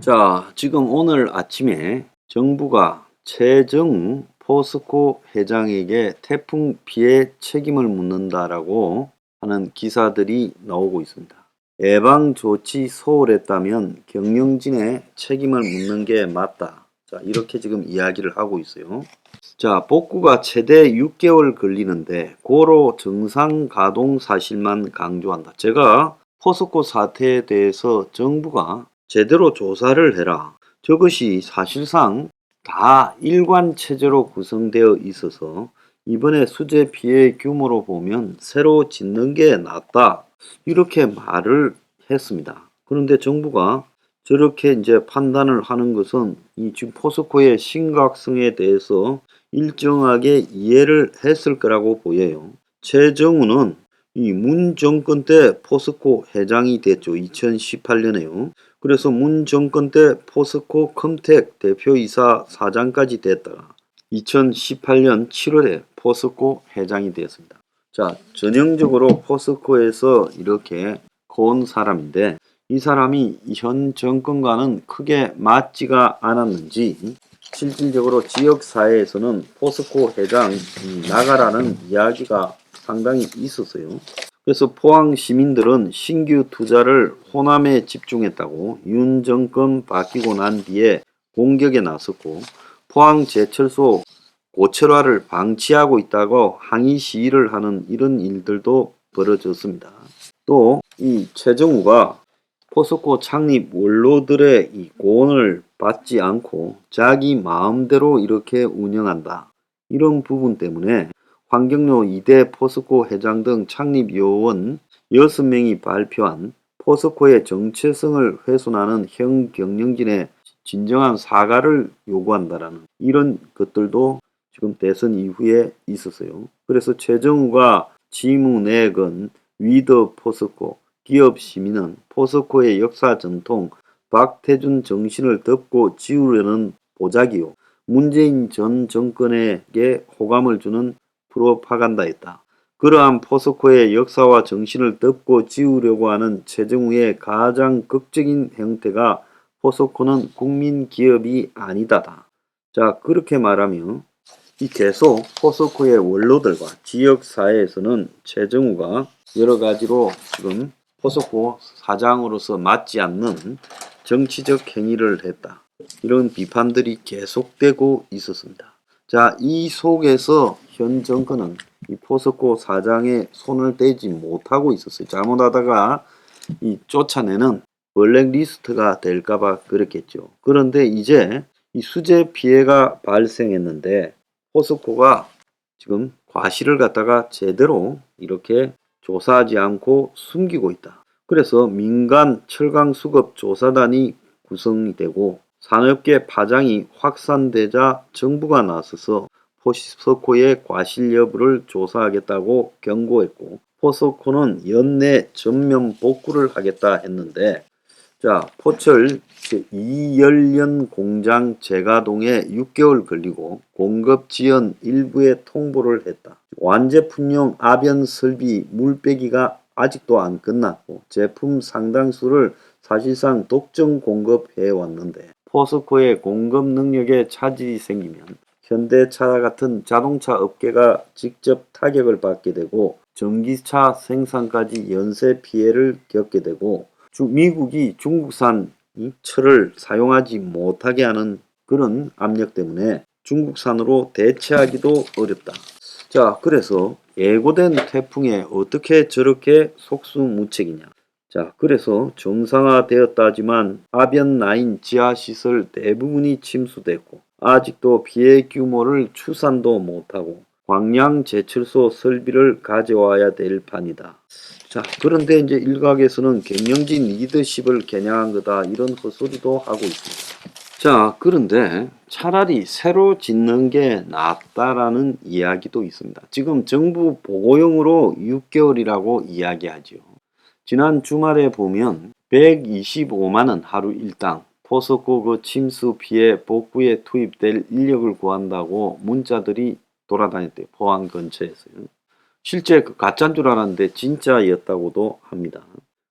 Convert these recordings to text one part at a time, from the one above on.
자, 지금 오늘 아침에 정부가 최정우 포스코 회장에게 태풍 피해 책임을 묻는다라고 하는 기사들이 나오고 있습니다. 예방 조치 소홀했다면 경영진의 책임을 묻는 게 맞다. 자, 이렇게 지금 이야기를 하고 있어요. 자, 복구가 최대 6개월 걸리는데 고로 정상 가동 사실만 강조한다. 제가 포스코 사태에 대해서 정부가 제대로 조사를 해라. 저것이 사실상 다 일관 체제로 구성되어 있어서 이번에 수재 피해 규모로 보면 새로 짓는 게 낫다. 이렇게 말을 했습니다. 그런데 정부가 저렇게 이제 판단을 하는 것은 이 지금 포스코의 심각성에 대해서 일정하게 이해를 했을 거라고 보여요. 최정우는 이 문 정권 때 포스코 회장이 됐죠. 2018년에요. 그래서 문 정권 때 포스코 컴텍 대표이사 사장까지 됐다가 2018년 7월에 포스코 회장이 되었습니다. 자, 전형적으로 포스코에서 이렇게 고온 사람인데 이 사람이 현 정권과는 크게 맞지가 않았는지 실질적으로 지역사회에서는 포스코 회장 나가라는 이야기가 상당히 있었어요. 그래서 포항 시민들은 신규 투자를 호남에 집중했다고 윤 정권 바뀌고 난 뒤에 공격에 나섰고 포항 제철소 고철화를 방치하고 있다고 항의 시위를 하는 이런 일들도 벌어졌습니다. 또 이 최정우가 포스코 창립 원로들의 이 고언을 받지 않고 자기 마음대로 이렇게 운영한다. 이런 부분 때문에 황경로 2대 포스코 회장 등 창립 요원 6명이 발표한 포스코의 정체성을 훼손하는 형 경영진의 진정한 사과를 요구한다라는 이런 것들도 지금 대선 이후에 있었어요. 그래서 최정우가 지무내건 위더 포스코 기업 시민은 포스코의 역사 전통 박태준 정신을 덮고 지우려는 보자기요. 문재인 전 정권에게 호감을 주는 프로파간다였다. 그러한 포스코의 역사와 정신을 덮고 지우려고 하는 최정우의 가장 극적인 형태가 포스코는 국민 기업이 아니다다. 자, 그렇게 말하며 이 계속 포스코의 원로들과 지역사회에서는 최정우가 여러 가지로 지금 포스코 사장으로서 맞지 않는 정치적 행위를 했다. 이런 비판들이 계속되고 있었습니다. 자, 이 속에서 현 정권은 이 포스코 사장의 손을 떼지 못하고 있었어요. 잘못하다가 이 쫓아내는 블랙리스트가 될까봐 그랬겠죠. 그런데 이제 이 수재 피해가 발생했는데 포스코가 지금 과실을 갖다가 제대로 이렇게 조사하지 않고 숨기고 있다. 그래서 민간 철강수급 조사단이 구성이 되고 산업계 파장이 확산되자 정부가 나서서 포스코의 과실 여부를 조사하겠다고 경고했고 포스코는 연내 전면 복구를 하겠다 했는데 자, 포철 이열연 공장 재가동에 6개월 걸리고 공급 지연 일부에 통보를 했다. 완제품용 아변 설비 물빼기가 아직도 안 끝났고 제품 상당수를 사실상 독점 공급해 왔는데 포스코의 공급 능력에 차질이 생기면 현대차 같은 자동차 업계가 직접 타격을 받게 되고 전기차 생산까지 연쇄 피해를 겪게 되고 미국이 중국산 철을 사용하지 못하게 하는 그런 압력 때문에 중국산으로 대체하기도 어렵다. 자, 그래서 예고된 태풍에 어떻게 저렇게 속수무책이냐. 자, 그래서 정상화되었다지만 아변9 지하시설 대부분이 침수됐고 아직도 피해 규모를 추산도 못하고 광양 제철소 설비를 가져와야 될 판이다. 자, 그런데 이제 일각에서는 경영진 리더십을 겨냥한 거다 이런 헛소리도 하고 있습니다. 자, 그런데 차라리 새로 짓는 게 낫다라는 이야기도 있습니다. 지금 정부 보고용으로 6개월이라고 이야기하죠. 지난 주말에 보면 125만원 하루 일당 포스코 그 침수 피해 복구에 투입될 인력을 구한다고 문자들이 돌아다녔대요. 포항 근처에서요. 실제 그 가짜인 줄 알았는데 진짜였다고도 합니다.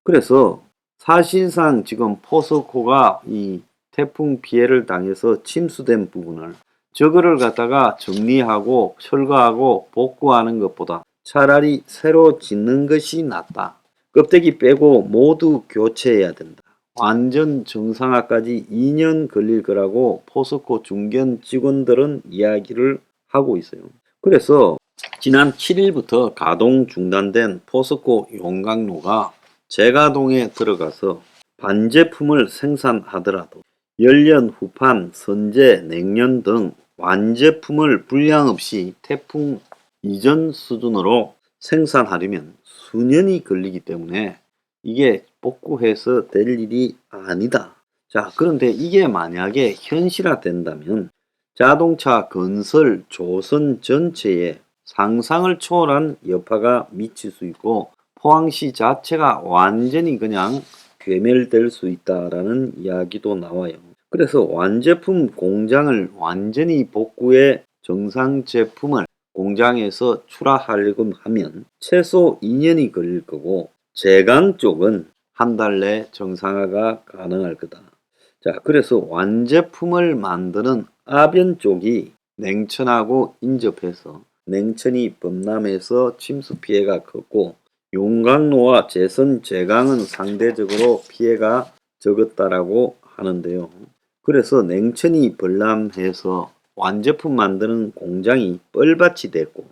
그래서 사실상 지금 포스코가 이 태풍 피해를 당해서 침수된 부분을 저거를 갖다가 정리하고 철거하고 복구하는 것보다 차라리 새로 짓는 것이 낫다. 껍데기 빼고 모두 교체해야 된다. 완전 정상화까지 2년 걸릴 거라고 포스코 중견 직원들은 이야기를 하고 있어요. 그래서 지난 7일부터 가동 중단된 포스코 용광로가 재가동에 들어가서 반제품을 생산하더라도 연료, 후판, 선제, 냉연 등 완제품을 불량 없이 태풍 이전 수준으로 생산하려면 수년이 걸리기 때문에 이게 복구해서 될 일이 아니다. 자, 그런데 이게 만약에 현실화된다면 자동차 건설 조선 전체에 상상을 초월한 여파가 미칠 수 있고 포항시 자체가 완전히 그냥 괴멸될 수 있다라는 이야기도 나와요. 그래서 완제품 공장을 완전히 복구해 정상 제품을 공장에서 출하하려고 하면 최소 2년이 걸릴 거고 제강 쪽은 한 달 내 정상화가 가능할 거다. 자, 그래서 완제품을 만드는 아변 쪽이 냉천하고 인접해서 냉천이 범람해서 침수 피해가 컸고 용광로와 제선 제강은 상대적으로 피해가 적었다라고 하는데요. 그래서 냉천이 범람해서 완제품 만드는 공장이 뻘밭이 됐고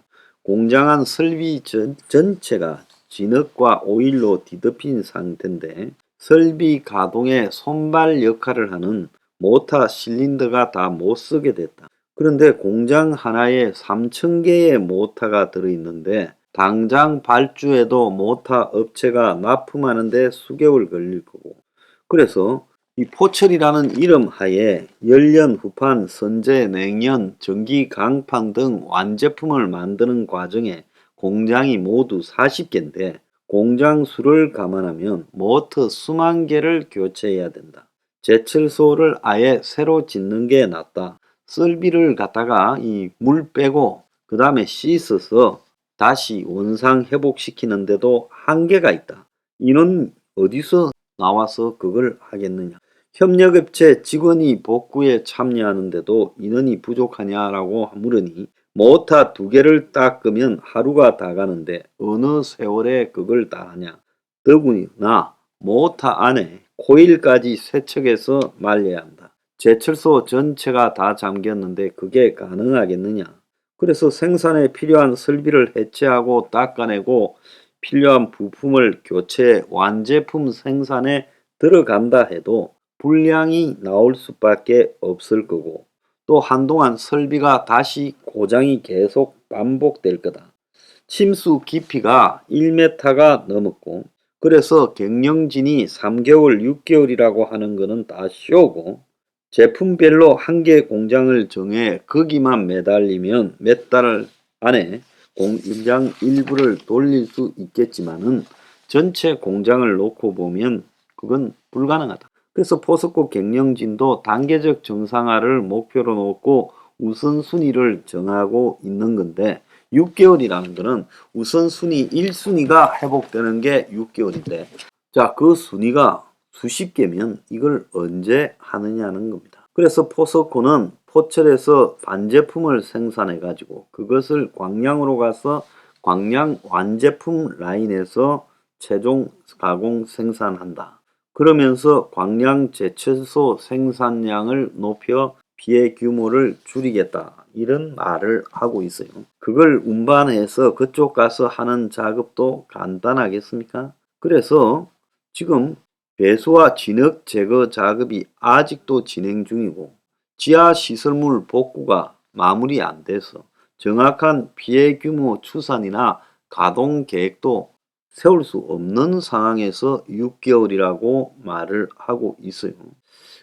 공장 안 설비 전체가 진흙과 오일로 뒤덮인 상태인데 설비 가동에 손발 역할을 하는 모터 실린더가 다 못쓰게 됐다. 그런데 공장 하나에 3,000개의 모터가 들어있는데 당장 발주해도 모터 업체가 납품하는데 수개월 걸릴 거고 그래서 이 포철이라는 이름 하에 연료, 후판, 선제, 냉연, 전기, 강판 등 완제품을 만드는 과정에 공장이 모두 40개인데 공장 수를 감안하면 모터 수만 개를 교체해야 된다. 제철소를 아예 새로 짓는 게 낫다. 설비를 갖다가 이 물 빼고 그 다음에 씻어서 다시 원상 회복시키는데도 한계가 있다. 이는 어디서 나와서 그걸 하겠느냐. 협력업체 직원이 복구에 참여하는데도 인원이 부족하냐라고 물으니 모터 2개를 닦으면 하루가 다 가는데 어느 세월에 그걸 다 하냐. 더구나 모터 안에 코일까지 세척해서 말려야 한다. 제철소 전체가 다 잠겼는데 그게 가능하겠느냐. 그래서 생산에 필요한 설비를 해체하고 닦아내고 필요한 부품을 교체 완제품 생산에 들어간다 해도 불량이 나올 수밖에 없을 거고 또 한동안 설비가 다시 고장이 계속 반복될 거다. 침수 깊이가 1m가 넘었고 그래서 경영진이 3개월, 6개월이라고 하는 거는 다 쇼고 제품별로 한 개 공장을 정해 거기만 매달리면 몇 달 안에 공장 일부를 돌릴 수 있겠지만은 전체 공장을 놓고 보면 그건 불가능하다. 그래서 포스코 경영진도 단계적 정상화를 목표로 놓고 우선순위를 정하고 있는 건데 6개월이라는 거는 우선순위 1순위가 회복되는 게 6개월인데 자, 그 순위가 수십 개면 이걸 언제 하느냐는 겁니다. 그래서 포스코는 포철에서 반제품을 생산해 가지고 그것을 광량으로 가서 광량 완제품 라인에서 최종 가공 생산한다. 그러면서 광량 제철소 생산량을 높여 피해 규모를 줄이겠다. 이런 말을 하고 있어요. 그걸 운반해서 그쪽 가서 하는 작업도 간단하겠습니까? 그래서 지금 배수와 진흙 제거 작업이 아직도 진행 중이고 지하 시설물 복구가 마무리 안 돼서 정확한 피해 규모 추산이나 가동 계획도 세울 수 없는 상황에서 6개월이라고 말을 하고 있어요.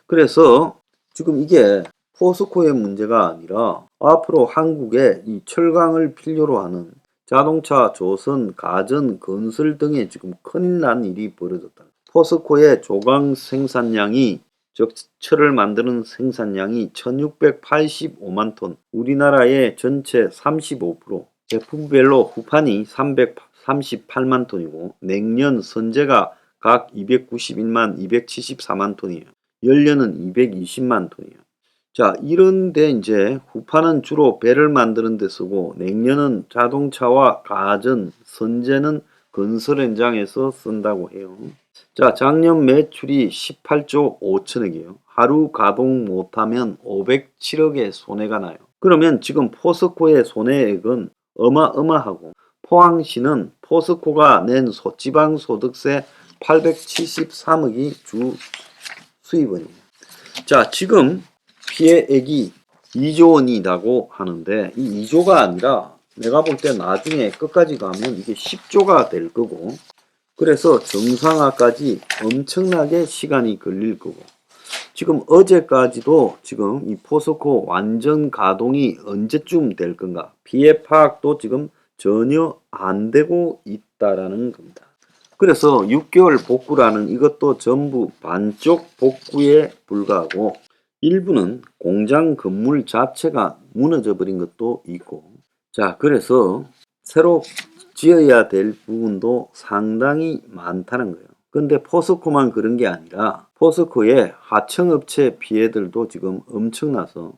그래서 지금 이게 포스코의 문제가 아니라 앞으로 한국에 이 철강을 필요로 하는 자동차, 조선, 가전, 건설 등에 지금 큰일 난 일이 벌어졌다. 포스코의 조강 생산량이 즉 철을 만드는 생산량이 1685만 톤, 우리나라의 전체 35%, 제품별로 후판이 338만 톤이고 냉연, 선제가 각 291만 274만 톤이에요. 연료는 220만 톤이에요. 자, 이런데 이제 후파는 주로 배를 만드는 데 쓰고 냉연은 자동차와 가전, 선제는 건설 현장에서 쓴다고 해요. 자, 작년 매출이 18조 5천억이에요. 하루 가동 못하면 507억의 손해가 나요. 그러면 지금 포스코의 손해액은 어마어마하고 포항시는 포스코가 낸 지방소득세 873억이 주 수입원이에요. 자, 지금 피해액이 2조 원이라고 하는데 이 2조가 아니라 내가 볼 때 나중에 끝까지 가면 이게 10조가 될 거고, 그래서 정상화까지 엄청나게 시간이 걸릴 거고, 지금 어제까지도 지금 이 포스코 완전 가동이 언제쯤 될 건가, 피해 파악도 지금 전혀 안 되고 있다라는 겁니다. 그래서 6개월 복구라는 이것도 전부 반쪽 복구에 불과하고 일부는 공장 건물 자체가 무너져 버린 것도 있고, 자, 그래서 새로 지어야 될 부분도 상당히 많다는 거예요. 근데 포스코만 그런 게 아니라 포스코의 하청업체 피해들도 지금 엄청나서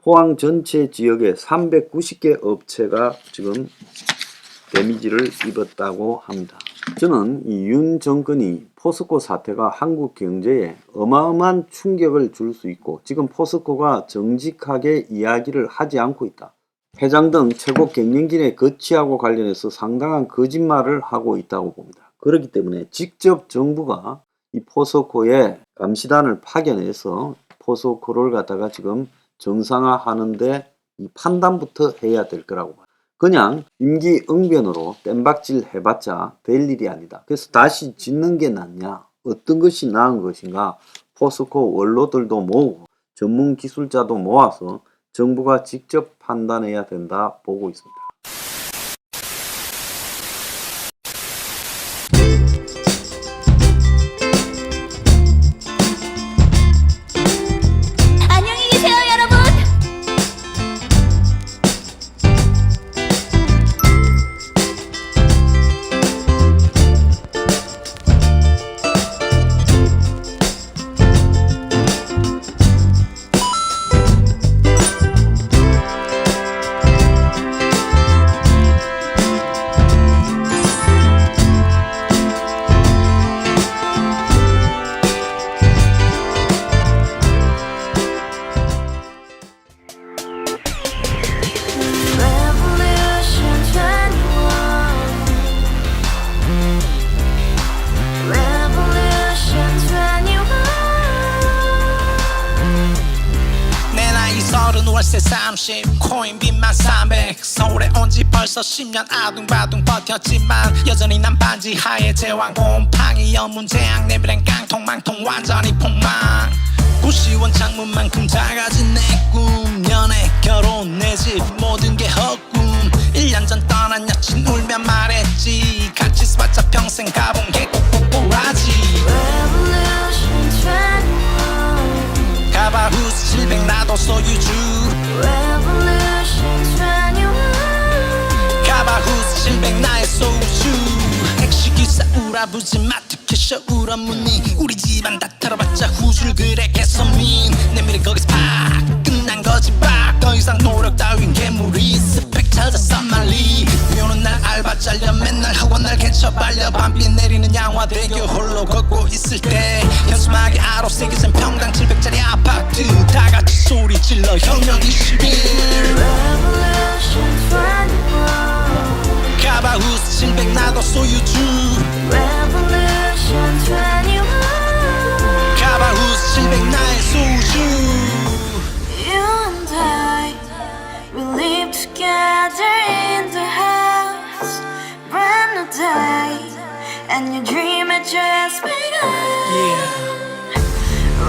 포항 전체 지역에 390개 업체가 지금 데미지를 입었다고 합니다. 저는 이 윤 정권이 포스코 사태가 한국 경제에 어마어마한 충격을 줄 수 있고 지금 포스코가 정직하게 이야기를 하지 않고 있다. 회장 등 최고 경영진의 거취하고 관련해서 상당한 거짓말을 하고 있다고 봅니다. 그렇기 때문에 직접 정부가 이 포스코의 감시단을 파견해서 포스코를 갖다가 지금 정상화하는데 이 판단부터 해야 될 거라고 봐요. 그냥 임기응변으로 땜박질 해봤자 될 일이 아니다. 그래서 다시 짓는 게 낫냐, 어떤 것이 나은 것인가, 포스코 원로들도 모으고 전문 기술자도 모아서 정부가 직접 판단해야 된다 보고 있습니다. 안녕히 계세요, 여러분. 월세 30 코인빚만 300 서울에 온 지 벌써 10년 아둥바둥 버텼지만 여전히 난 반지 하에 제왕 곰팡이 연문제약 내비랭 깡통망통 완전히 폭망 고시원 창문만큼 작아진 내 꿈 연애 결혼 내 집 모든 게 헛꿈 1년 전 떠난 여친 울며 말했지 같이 써봤자 평생 가본 게 꼭꼭꼬라지 가바후스 700 나도 소유주 가바후스 700 나의 소주 택시기사 우라부지 마트 캐셔 울어무니 우리 집안 다 털어봤자 후줄 그래 개선민 내미래 거기서 팍 끝난 거지 팍 더 이상 노력 따윈 괴물이 스펙 찾아서 말리 비오는 날 알바 잘려 맨날 학원 날 개쳐 발려 밤비 내리는 양화대교 홀로 걷고 있을 때 현수막에 아로 새겨진 평당 700짜리 아파트 다같이 소리 질러 혁명 21 가바후스 700 나도 소유주 가바후스 700 나의 소주 You and I, we live together in the house, brand new day, and your dream had just begun.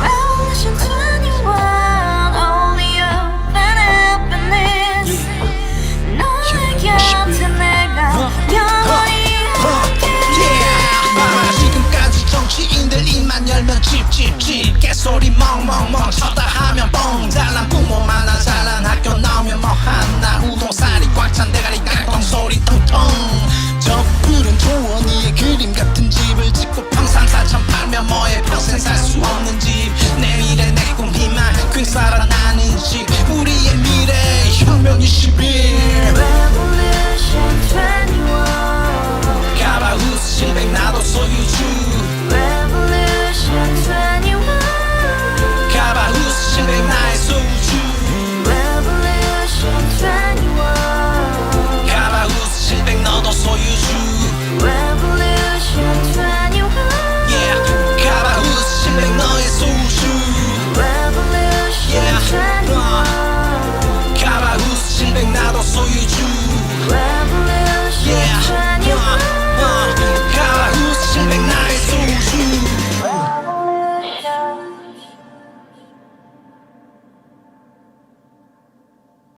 Revolution 21, only open happiness. 너의 곁에 내가 영원히 지금까지 정치인들 입만 열면 찝찝찝 개소리 멍멍멍 쳐다 하면 뻥 잘난 부모 만나 잘난 학교 나오면 뭐 하나 우동살이 꽉 찬 대가리 깡통 소리 텅텅 저 푸른 초원위에 그림 같은 집을 짓고 평상 4천 팔면 뭐해 평생 60일